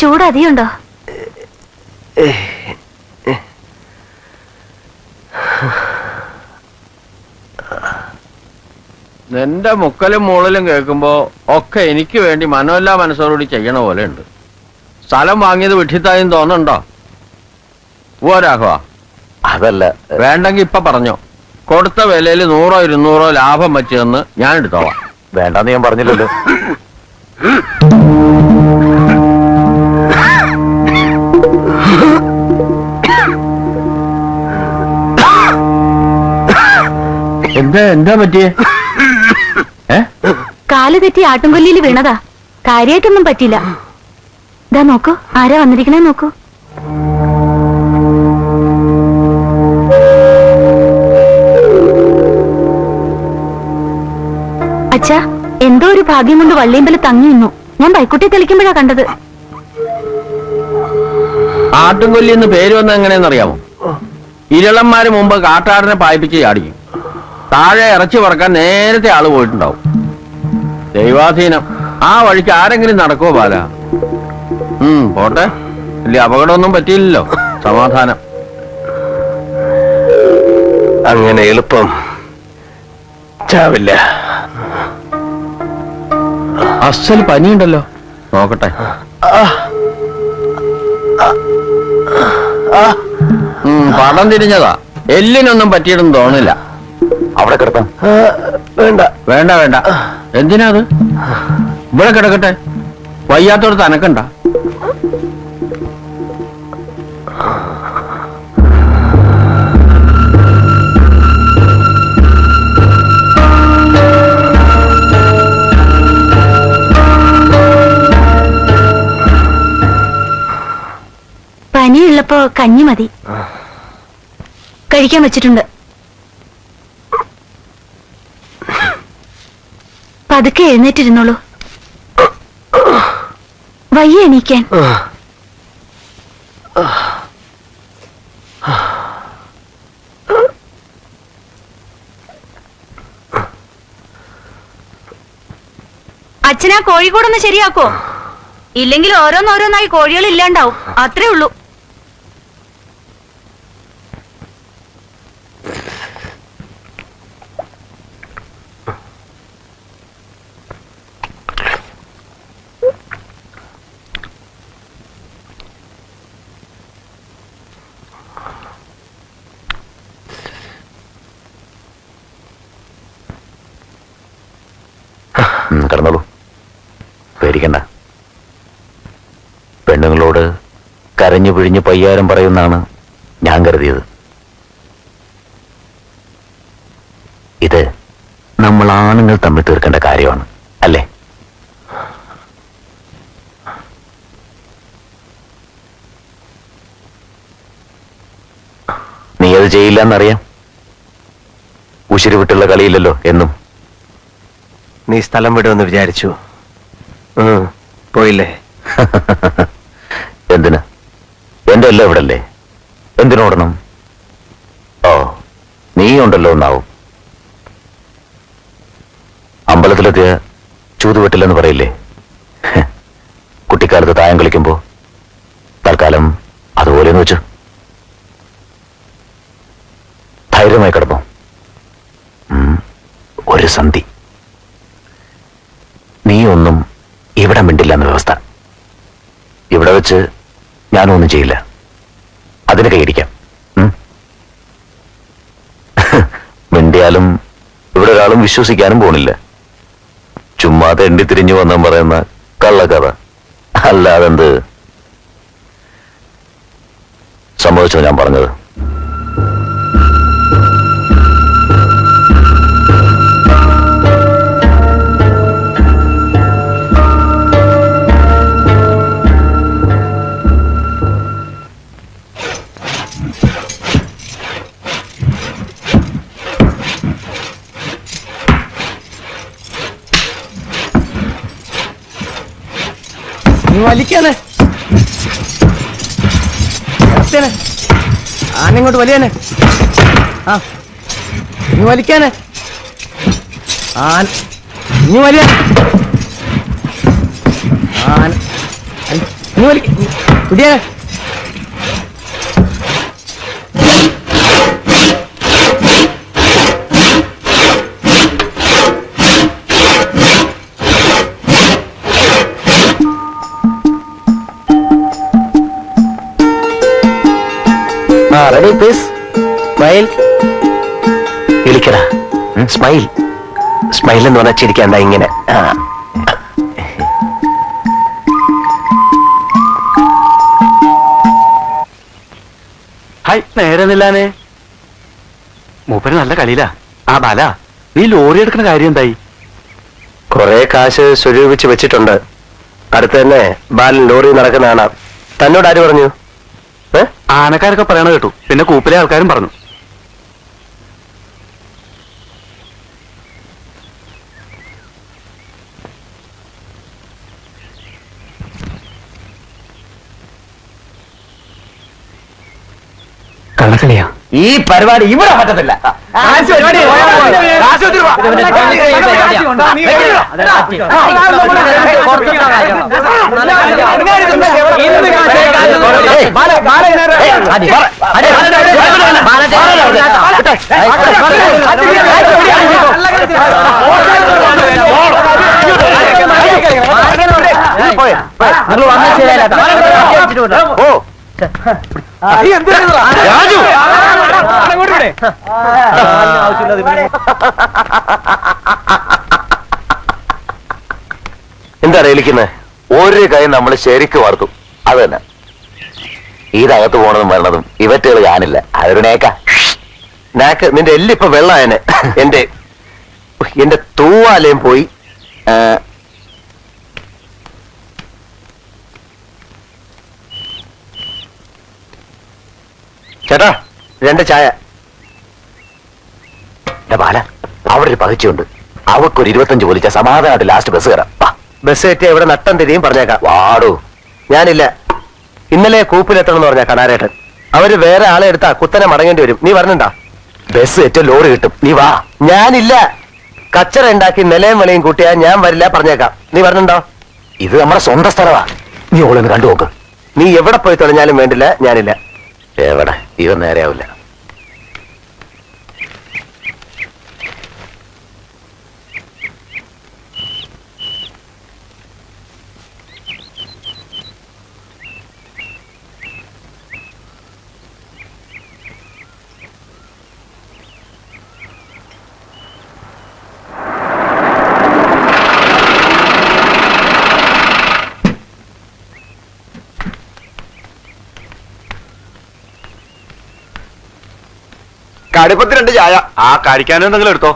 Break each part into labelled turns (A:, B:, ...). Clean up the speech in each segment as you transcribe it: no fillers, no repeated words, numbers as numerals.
A: ചൂട് അധികമുണ്ടോ?
B: നിന്റെ മുക്കലും മൂളലും കേൾക്കുമ്പോ ഒക്കെ എനിക്ക് വേണ്ടി മനോല്ലാ മനസ്സോടുകൂടി ചെയ്യണ പോലെ ഉണ്ട്. സ്ഥലം വാങ്ങിയത് വിട്ടിത്തായും തോന്നുന്നുണ്ടോ? രാഘവ,
C: അതല്ല.
B: വേണ്ടെങ്കി ഇപ്പൊ പറഞ്ഞോ. കൊടുത്ത വിലയിൽ 100 200 ലാഭം വെച്ചെന്ന് ഞാൻ എടുത്തോളാം.
C: വേണ്ടെന്ന് ഞാൻ പറഞ്ഞില്ലല്ലോ.
B: എന്താ പറ്റിയേ?
A: കാല് തെറ്റി ആട്ടുംകൊല്ലിയിൽ വീണതാ. കാര്യായിട്ടൊന്നും പറ്റില്ല. ഇതാ നോക്കൂ, ആരാ വന്നിരിക്കണേ നോക്കൂ. അച്ഛാ, എന്തോ ഒരു ഭാഗ്യം കൊണ്ട് വള്ളിയമ്പല തങ്ങി നിന്നു. ഞാൻ ബൈക്കുട്ടി തെളിക്കുമ്പോഴാ കണ്ടത്.
B: ആട്ടുംകൊല്ലി എന്ന് പേര് വന്നത് എങ്ങനെയെന്നറിയാമോ? ഇരളന്മാര് മുമ്പ് കാട്ടാടിനെ പായിപ്പിച്ച് ചാടിക്കും. താഴെ ഇറച്ചി പറക്കാൻ നേരത്തെ ആള് പോയിട്ടുണ്ടാവും. ദൈവാധീനം. ആ വഴിക്ക് ആരെങ്കിലും നടക്കുമോ ബാല? പോട്ടെ, വലിയ അപകടമൊന്നും പറ്റിയില്ലല്ലോ. സമാധാനം.
C: അങ്ങനെ എളുപ്പം ചാവില്ല.
B: അസൽ പനിയുണ്ടല്ലോ, നോക്കട്ടെ. പടം തിരിഞ്ഞതാ. എല്ലിനൊന്നും പറ്റിയിട്ടൊന്നും തോന്നില്ല.
C: അവിടെ കിടത്താം. വേണ്ട
B: വേണ്ട വേണ്ട. എന്തിനാ അത്? ഇവിടെ കിടക്കട്ടെ. വയ്യാത്തോടത്ത് അനക്കണ്ട.
A: പനിയുള്ളപ്പോ കഞ്ഞി മതി. കഴിക്കാൻ വെച്ചിട്ടുണ്ട്. പതുക്കെ എഴുന്നേറ്റിരുന്നോളൂ. വയ്യ എണീക്കാൻ. അച്ഛനാ കോഴിക്കോടൊന്ന് ശരിയാക്കോ? ഇല്ലെങ്കിൽ ഓരോന്നോരോന്നായി കോഴികൾ ഇല്ലാണ്ടാവും. അത്രേ ഉള്ളൂ.
C: കിടന്നോളൂ, പേടിക്കണ്ട. പെണ്ണുങ്ങളോട് കരഞ്ഞു പിഴിഞ്ഞ് പയ്യാരം പറയുന്നാണ് ഞാൻ കരുതിയത്. ഇത് നമ്മൾ ആണുങ്ങൾ തമ്മിൽ തീർക്കേണ്ട കാര്യമാണ്, അല്ലേ? നീ അത് ചെയ്യില്ല എന്നറിയാം. ഉശിരി വിട്ടുള്ള കളിയില്ലല്ലോ എന്നും.
D: നീ സ്ഥലം വിടുമെന്ന് വിചാരിച്ചു. പോയില്ലേ?
C: എന്തിന്? എന്റെ എല്ലാം ഇവിടല്ലേ, എന്തിനോടണം? ഓ, നീ ഉണ്ടല്ലോ എന്നാവും. അമ്പലത്തിലെത്തിയ ചൂതുവെട്ടില്ലെന്ന് പറയില്ലേ? കുട്ടിക്കാലത്ത് തായം കളിക്കുമ്പോ തൽക്കാലം അതുപോലെയെന്ന് വെച്ചു. ധൈര്യമായി കിടന്നു. ഒരു സന്ധി. നീ ഒന്നും ഇവിടെ മിണ്ടില്ല എന്ന വ്യവസ്ഥ. ഇവിടെ വെച്ച് ഞാനും ഒന്നും ചെയ്യില്ല. അതിന് കൈയടിക്കാം. മിണ്ടിയാലും ഇവിടെ ഒരാളും വിശ്വസിക്കാനും പോണില്ല. ചുമ്മാതെ എണ്ടി തിരിഞ്ഞു വന്നാൻ പറയുന്ന കള്ളക്കഥ. അല്ലാതെന്ത്? സമ്മതിച്ചോ ഞാൻ പറഞ്ഞത്?
D: വലിക്കാനെ ആനിങ്ങോട്ട് വലിയാനെ. ആ, നീ വലിക്കാനെ. നീ വലിയ നീ വലിക്ക്. കുടിയാനെ
C: റെഡി പ്ലീസ്.
D: സ്മൈൽ.
C: വിളിക്കടാ. സ്മൈൽ. സ്മൈൽ എന്ന് പറഞ്ഞാൽ ചിരിക്കാൻ എന്താ ഇങ്ങനെ.
E: ഹായ്, നേരെ നില്ലാനെ. മൂപ്പര് നല്ല കളിയിലാ. ആ ബാല, നീ ലോറി എടുക്കുന്ന കാര്യം എന്തായി?
C: കുറെ കാശ് സ്വരൂപിച്ച് വെച്ചിട്ടുണ്ട്. അടുത്ത് തന്നെ ബാലൻ ലോറി നടക്കുന്ന കാണാം. തന്നോട് ആര് പറഞ്ഞു?
E: ആനക്കാരൊക്കെ പറയണ കേട്ടു. പിന്നെ കൂപ്പിലെ ആൾക്കാരും പറഞ്ഞു.
C: കള്ളക്കളിയാ
D: ഈ പരിപാടി ഇവിടെ പറ്റത്തില്ല.
C: എന്താ അറിയിക്കുന്നത്? ഒരു കൈ നമ്മൾ ശരിക്ക് വാർത്തു. അത് തന്നെ. ഇതകത്ത് പോണതും വരണതും ഇവറ്റുകൾ കാണില്ല. അതൊരു നാക്ക്. നിന്റെ എല്ലിപ്പൊ വെള്ളായനെ. എന്റെ തൂവാലയും പോയി. ചേട്ടാ, 2 ചായ. ബാല, അവിടെ ഒരു പകച്ചുണ്ട്. അവക്കൊരു 25 പോലിച്ച സമാധാനമായിട്ട് ലാസ്റ്റ് ബസ് കയറാം. ബസ് കയറ്റിയ ഇവിടെ നട്ടം തിരിയും പറഞ്ഞേക്കാം. വാടൂ. ഞാനില്ല. ഇന്നലെ കൂപ്പിലെത്തണം എന്ന് പറഞ്ഞ കണാരേട്ടൻ. അവര് വേറെ ആളെ എടുത്താ കുത്തനെ മടങ്ങേണ്ടി വരും. നീ പറഞ്ഞിണ്ടാ? ബസ് ഏറ്റവും ലോറി കിട്ടും. നീ വാ. ഞാനില്ല. കച്ചറ ഉണ്ടാക്കി നിലയും വിലയും കൂട്ടിയാ ഞാൻ വരില്ല പറഞ്ഞേക്കാം. നീ പറഞ്ഞിണ്ടോ? ഇത് നമ്മുടെ സ്വന്തം സ്ഥലമാ. നീ ഓളൊന്ന് കണ്ടു നോക്ക്. നീ എവിടെ പോയി തെളിഞ്ഞാലും വേണ്ടില്ല. ഞാനില്ല. എവിടെ? ഇവ നേരെയാവില്ല.
E: കടുപ്പത്തിൽ 2 ചായ. ആ കഴിക്കാനും എന്തെങ്കിലും എടുത്തോ.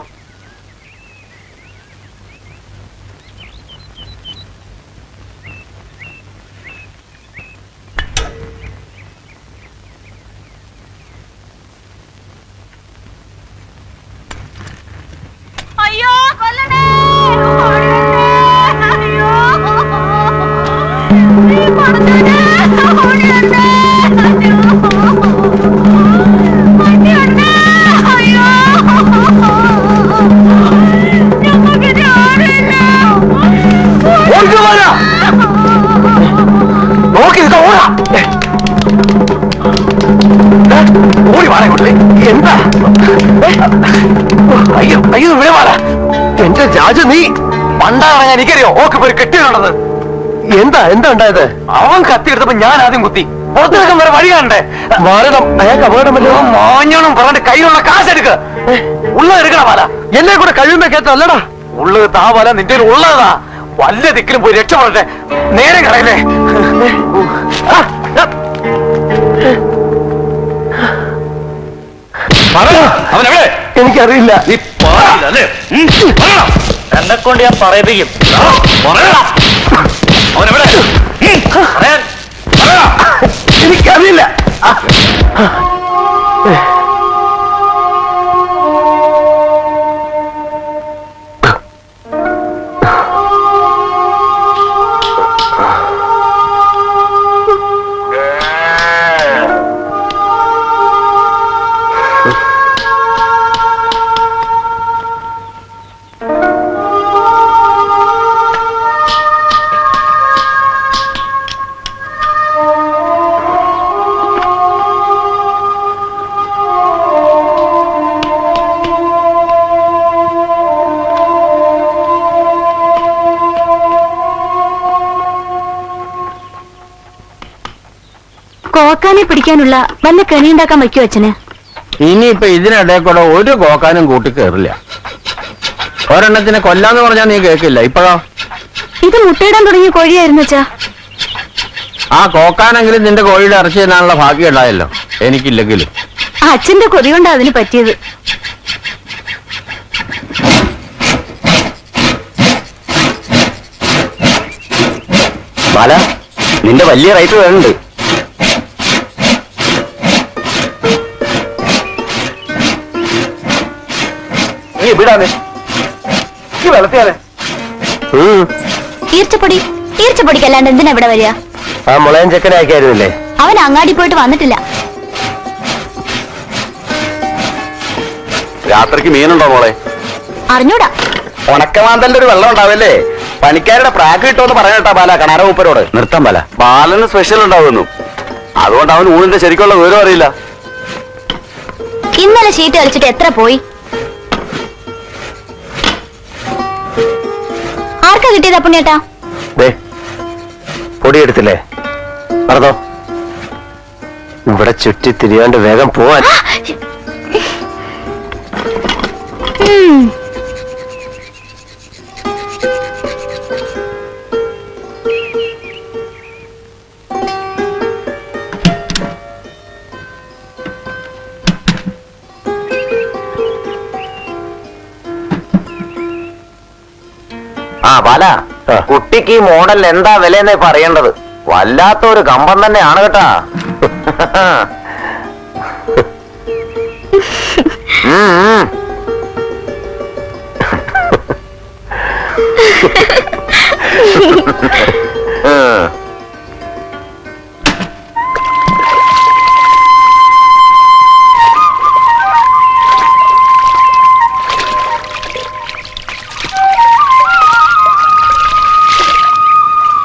A: അയ്യോ കൊല്ലണേ, അയ്യോ
C: എന്താ? അയ്യോ അയ്യോ, വിളവാടാ. എന്റെ രാജു, നീ പണ്ടാണ് എനിക്കറിയോ ഓക്ക് ഒരു കെട്ടിയിട്ടുള്ളത്. എന്താ ഉണ്ടായത്? അവൻ കത്തിയെടുത്തപ്പോ ഞാൻ ആദ്യം കുത്തി. പുറത്തിറക്കാൻ വരെ വഴി കാണണ്ടേ? മാറണം. അയാൾക്ക് അപകടമല്ലോ. മാഞ്ഞോണം പറഞ്ഞിട്ട് കയ്യിലുള്ള കാശെടുക്ക. ഉള്ളത് എടുക്കണ പാല. എന്നെ കൂടെ കഴിയുമ്പോ കേട്ടല്ലടാ. ഉള്ളത് താ പാല. നിന്റെ ഉള്ളതാ. വല്ല ദിക്കിലും പോയി രക്ഷപ്പെടട്ടെ. നേരെ കളയല്ലേ. അവനെവിടെ? എനിക്കറിയില്ല. നീ പറയില്ലേ? എന്നെ കൊണ്ട് ഞാൻ പറയിപ്പിക്കും. അവനെവിടെ? എനിക്കറിയില്ല.
A: കോക്കാനെ പിടിക്കാനുള്ള വല്ല കെണിയുണ്ടാക്കാൻ വയ്ക്കോ അച്ഛന്?
B: ഇനിയിപ്പൊ ഇതിനിടെ കൂടെ ഒരു കോക്കാനും കൂട്ടി കയറില്ല. ഒരെണ്ണത്തിനെ കൊല്ലാന്ന് പറഞ്ഞാൽ നീ കേൾക്കില്ല. ഇപ്പോഴോ
A: ഇത് മുട്ടയിടാൻ തുടങ്ങിയ കോഴിയായിരുന്നു അച്ഛാ.
B: ആ കോക്കാനെങ്കിലും നിന്റെ കോഴിയുടെ ഇറച്ചി തിന്നാനുള്ള ഭാഗ്യം ഉണ്ടായല്ലോ, എനിക്കില്ലെങ്കിലും.
A: അച്ഛന്റെ കൊതി കൊണ്ടാ അതിന് പറ്റിയത്.
E: ബാല, നിന്റെ വലിയ റൈറ്റ് വേണുണ്ട്.
C: നീ വിടാതെ ഈ വെള്ളത്തിയാലേ
A: ഈർച്ചപ്പൊടി ഈർച്ചപ്പൊടിക്കല്ലാണ്ട് എന്തിനാ ഇവിടെ വരിക?
C: ആ മുളയൻ ചെക്കനെ അയക്കായിരുന്നില്ലേ?
A: അവൻ അങ്ങാടി പോയിട്ട് വന്നിട്ടില്ല.
E: രാത്രിക്ക് മീനുണ്ടോ മോളെ?
A: അറിഞ്ഞൂടാ.
E: ഉണക്കമാന്തലിന്റെ ഒരു വെള്ളം ഉണ്ടാവില്ലേ? പണിക്കാരുടെ പ്രാക്ക് കിട്ടുമെന്ന് പറഞ്ഞേട്ടാ ബാല കണാര മൂപ്പരോട്. നിർത്താൻ ബാല, ബാലന് സ്പെഷ്യൽ ഉണ്ടാവുന്നു. അതുകൊണ്ട് അവൻ ഊണിന്റെ ശരിക്കുള്ള വിവരം അറിയില്ല.
A: ഇന്നലെ ഷീറ്റ് കളിച്ചിട്ട് എത്ര പോയി? ആർക്കാ കിട്ടിയത് അപ്പുണ്ണിയേട്ടാ?
C: പൊടിയെടുത്തില്ലേ? പറഞ്ഞോ. ഇവിടെ ചുറ്റി തിരിയാണ്ട് വേഗം പോവാൻ.
E: ആ ബാല, കുട്ടിക്ക് ഈ മോഡൽ എന്താ വിലയെന്നേ പറയേണ്ടത്. വല്ലാത്തൊരു കമ്പം തന്നെയാണ് കേട്ടാ.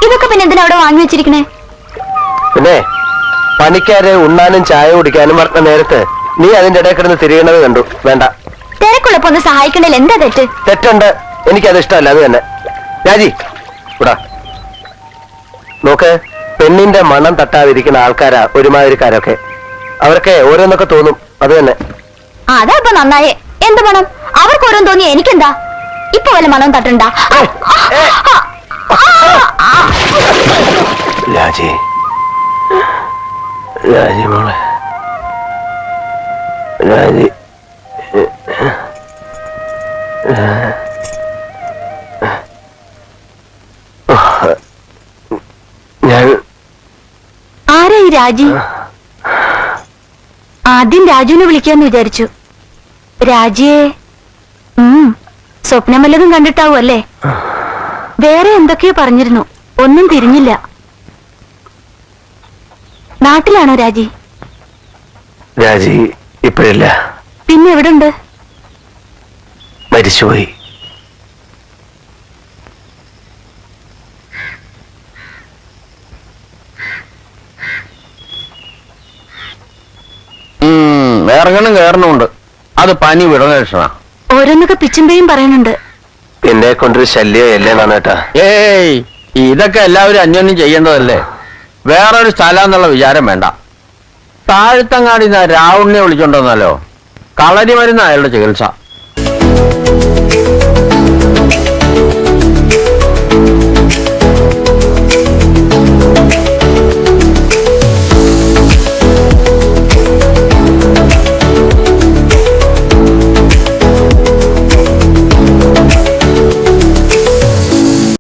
A: ഇതൊക്കെ പിന്നെ എന്തിനാ അവിടെ വാങ്ങി വെച്ചിരിക്കണേ?
C: പിന്നെ പണിക്കാരെ ഉണ്ണാനും ചായ കുടിക്കാനും പറഞ്ഞ നേരത്ത് നീ അതിന്റെ ഇടയിൽ കിടന്ന് തിരിയണത് കണ്ടു. വേണ്ട,
A: തിരക്കുള്ളപ്പോ ഒന്ന് സഹായിക്കണേൽ എന്താ തെറ്റ്?
C: തെറ്റുണ്ട്. എനിക്കത് ഇഷ്ടമല്ല. അത് തന്നെ. രാജി ഇവിടാ നോക്ക്. പെണ്ണിന്റെ മണം തട്ടാതിരിക്കുന്ന ആൾക്കാരാ ഒരുമാതിരിക്കാരൊക്കെ. അവർക്ക് ഓരോന്നൊക്കെ തോന്നും. അത് തന്നെ.
A: അതാ ഇപ്പൊ നന്നായേ. എന്ത് മണം? അവർക്ക് ഓരോന്ന് തോന്നിയ എനിക്കെന്താ? ഇപ്പൊ വല്ല മണം തട്ടണ്ട.
C: രാജി, രാജി മോളെ, രാജി. ഞാൻ
A: ആരാ ഈ രാജി? ആദ്യം രാജുവിനെ വിളിക്കാന്ന് വിചാരിച്ചു. രാജിയെ സ്വപ്നം വല്ലതും കണ്ടിട്ടാവും അല്ലേ? വേറെ എന്തൊക്കെയോ പറഞ്ഞിരുന്നു, ഒന്നും തിരിഞ്ഞില്ല. നാട്ടിലാണോ രാജി?
C: രാജി ഇപ്പോഴില്ല,
A: പിന്നെ എവിടുണ്ട്?
C: മരിച്ചുപോയി.
B: ഇറങ്ങണം കയറണമുണ്ട്. അത് പനി വിടണ ലക്ഷണ.
A: ഓരോന്നൊക്കെ പിച്ചുമ്പയും പറയുന്നുണ്ട്.
C: എന്നെ കൊണ്ടൊരു ശല്യമല്ലേ നാണേട്ടാ?
B: ഏയ്, ഇതൊക്കെ എല്ലാവരും അന്യോന്യം ചെയ്യേണ്ടതല്ലേ. വേറൊരു സ്ഥലം എന്നുള്ള വിചാരം വേണ്ട. താഴ്ത്തങ്ങാടി രാവുണ്ണിയെ വിളിച്ചോണ്ടെന്നല്ലോ. കളരി മരുന്ന് അയാളുടെ ചികിത്സ.